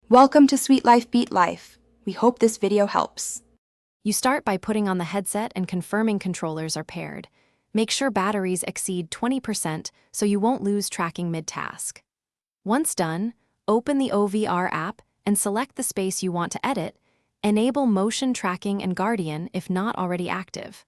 Welcome to Sweet Life Beat Life. We hope this video helps. You start by putting on the headset and confirming controllers are paired. Make sure batteries exceed 20% so you won't lose tracking mid-task. Once done, open the OVR app and select the space you want to edit. Enable motion tracking and Guardian if not already active.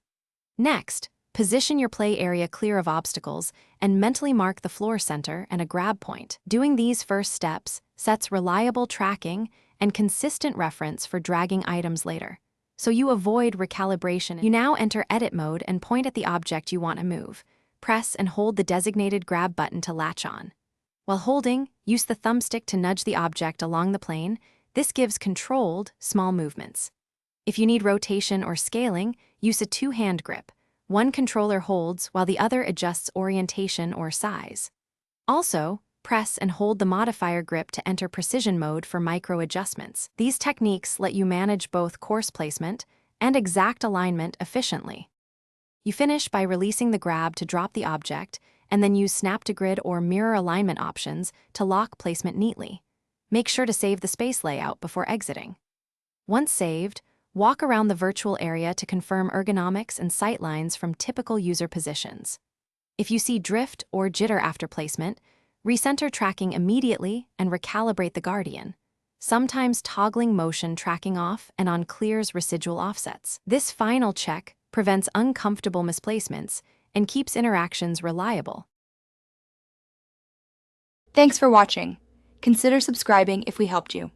Next, position your play area clear of obstacles and mentally mark the floor center and a grab point. Doing these first steps sets reliable tracking and consistent reference for dragging items later, so you avoid recalibration. You now enter edit mode and point at the object you want to move. Press and hold the designated grab button to latch on. While holding, use the thumbstick to nudge the object along the plane. This gives controlled, small movements. If you need rotation or scaling, use a two-hand grip. One controller holds while the other adjusts orientation or size. Also, press and hold the modifier grip to enter precision mode for micro adjustments. These techniques let you manage both course placement and exact alignment efficiently. You finish by releasing the grab to drop the object, and then use snap to grid or mirror alignment options to lock placement neatly. Make sure to save the space layout before exiting. Once saved, walk around the virtual area to confirm ergonomics and sightlines from typical user positions. If you see drift or jitter after placement, recenter tracking immediately and recalibrate the Guardian, sometimes toggling motion tracking off and on clears residual offsets. This final check prevents uncomfortable misplacements and keeps interactions reliable. Thanks for watching. Consider subscribing if we helped you.